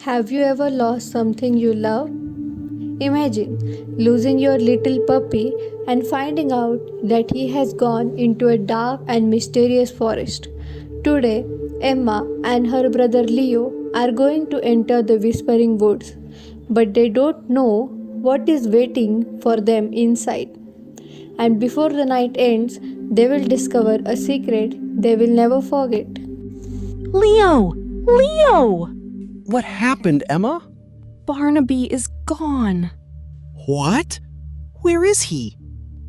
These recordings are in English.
Have you ever lost something you love? Imagine losing your little puppy and finding out that he has gone into a dark and mysterious forest. Today, Emma and her brother Leo are going to enter the Whispering Woods, but they don't know what is waiting for them inside. And before the night ends, they will discover a secret they will never forget. Leo! Leo! What happened, Emma? Barnaby is gone. What? Where is he?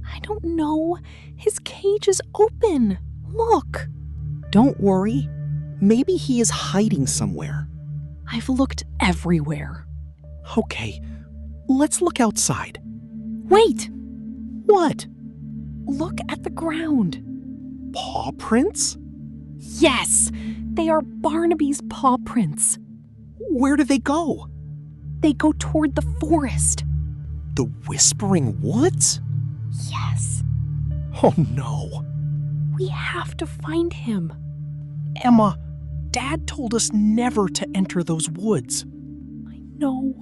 I don't know. His cage is open. Look. Don't worry. Maybe he is hiding somewhere. I've looked everywhere. Okay, let's look outside. Wait! What? Look at the ground. Paw prints? Yes! They are Barnaby's paw prints. Where do they go? They go toward the forest. The Whispering Woods? Yes. Oh no. We have to find him. Emma, Dad told us never to enter those woods. I know.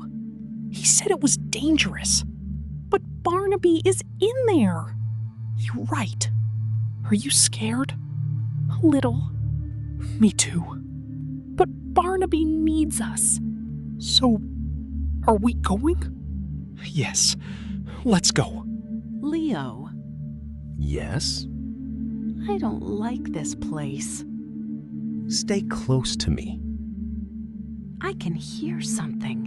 He said it was dangerous. But Barnaby is in there. You're right. Are you scared? A little. Me too. But Barnaby needs us. So, are we going? Yes. Let's go. Leo, Yes? I don't like this place. Stay close to me. I can hear something.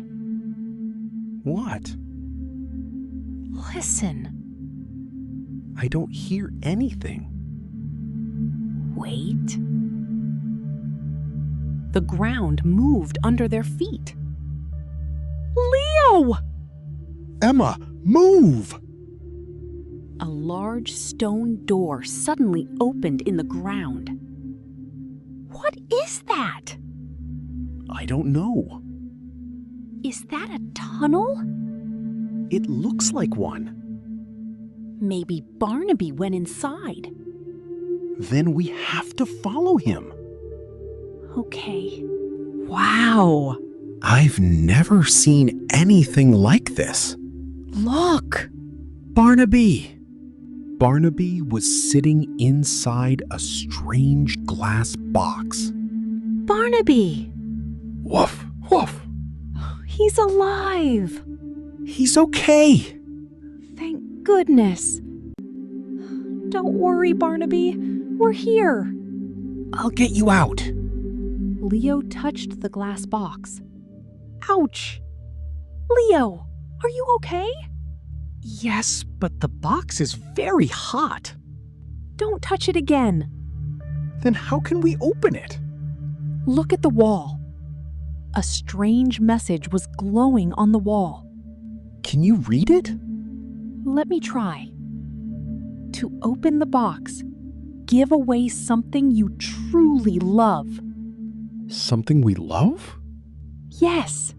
What? Listen. I don't hear anything. Wait. The ground moved under their feet. Leo! Emma, move! A large stone door suddenly opened in the ground. What is that? I don't know. Is that a tunnel? It looks like one. Maybe Barnaby went inside. Then we have to follow him. Okay. Wow! I've never seen anything like this. Look! Barnaby! Barnaby was sitting inside a strange glass box. Barnaby! Woof, woof. He's alive! He's okay. Thank goodness. Don't worry, Barnaby. We're here. I'll get you out. Leo touched the glass box. Ouch! Leo, are you okay? Yes, but the box is very hot. Don't touch it again. Then how can we open it? Look at the wall. A strange message was glowing on the wall. Can you read it? Let me try. To open the box, give away something you truly love. Something we love? Yes,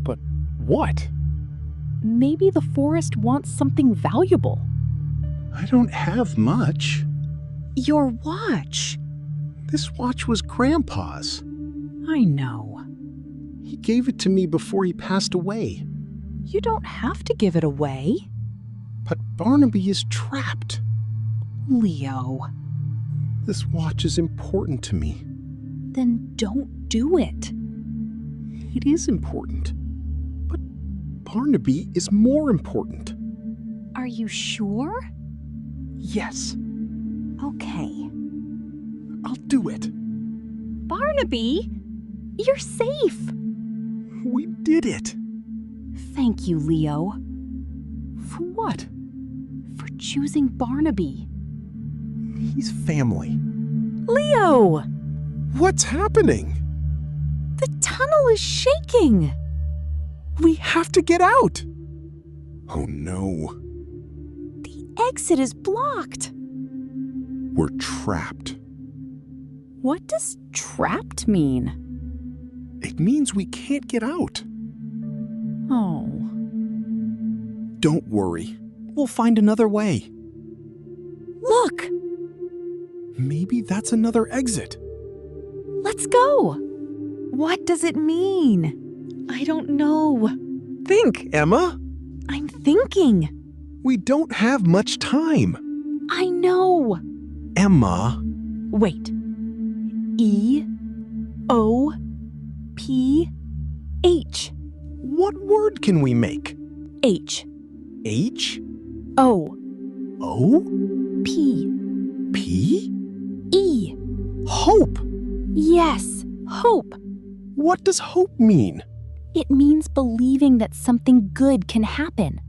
But what? maybe the forest wants something valuable. I don't have much. Your watch. This watch was Grandpa's. I know. He gave it to me before he passed away. You don't have to give it away. But Barnaby is trapped. Leo, This watch is important to me. then don't do it. It is important. But Barnaby is more important. Are you sure? Yes, Okay. I'll do it. Barnaby, you're safe. We did it. Thank you, Leo, For what? for choosing Barnaby. He's family. Leo, What's happening? the tunnel is shaking. We have to get out. Oh no. The exit is blocked. We're trapped. What does trapped mean? It means we can't get out. Oh, Don't worry. We'll find another way. look, Maybe that's another exit. let's go. What does it mean? I don't know. Think, Emma. I'm thinking. We don't have much time. I know. Emma. Wait. E O P H. What word can we make? H H? O O? P P? E. Hope. Yes, hope. What does hope mean? It means believing that something good can happen.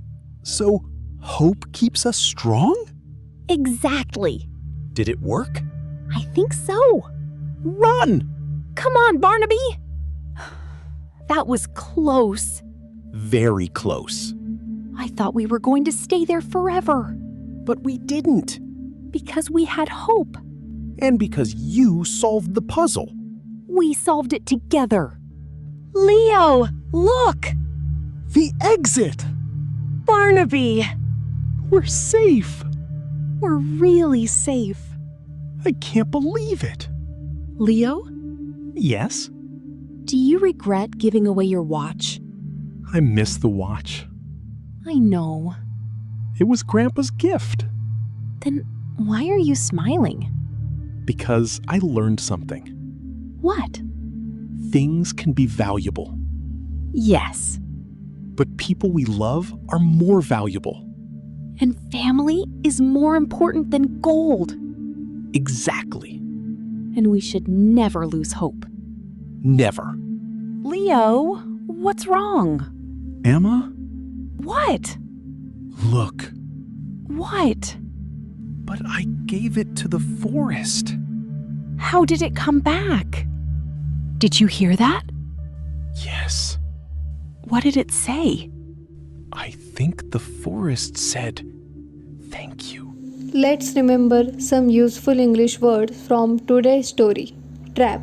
So, hope keeps us strong? Exactly. Did it work? I think so. Run! Come on, Barnaby. That was close. Very close. I thought we were going to stay there forever But we didn't. because we had hope. And because you solved the puzzle. We solved it together. Leo, look! The exit! Barnaby! We're safe! We're really safe. I can't believe it. Leo, Yes? do you regret giving away your watch? I miss the watch. I know. It was Grandpa's gift. Then why are you smiling? Because I learned something. What? Things can be valuable, Yes. but people we love are more valuable. And family is more important than gold. Exactly. And we should never lose hope. Never. Leo, what's wrong? Emma? What? Look. What? But I gave it to the forest. How did it come back? Did you hear that? Yes. What did it say? I think the forest said, thank you. Let's remember some useful English words from today's story. Trap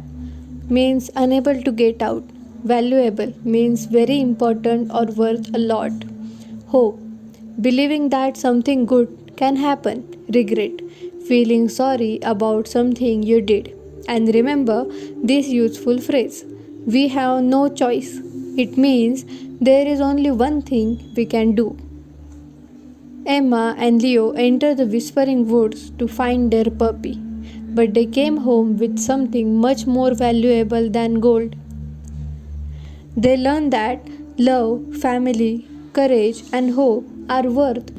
means unable to get out. Valuable means very important or worth a lot. Hope, believing that something good can happen. Regret, feeling sorry about something you did. And remember this useful phrase, we have no choice. It means there is only one thing we can do. Emma and Leo enter the Whispering Woods to find their puppy, but they came home with something much more valuable than gold. They learn that love, family, courage, and hope are worth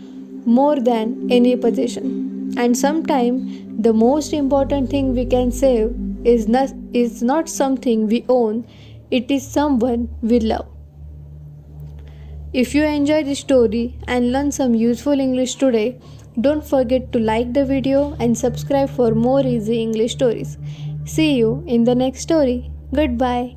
more than any possession. And sometimes the most important thing we can save is not something we own, it is someone we love. If you enjoyed this story and learned some useful English today, don't forget to like the video and subscribe for more easy English stories. See you in the next story. Goodbye.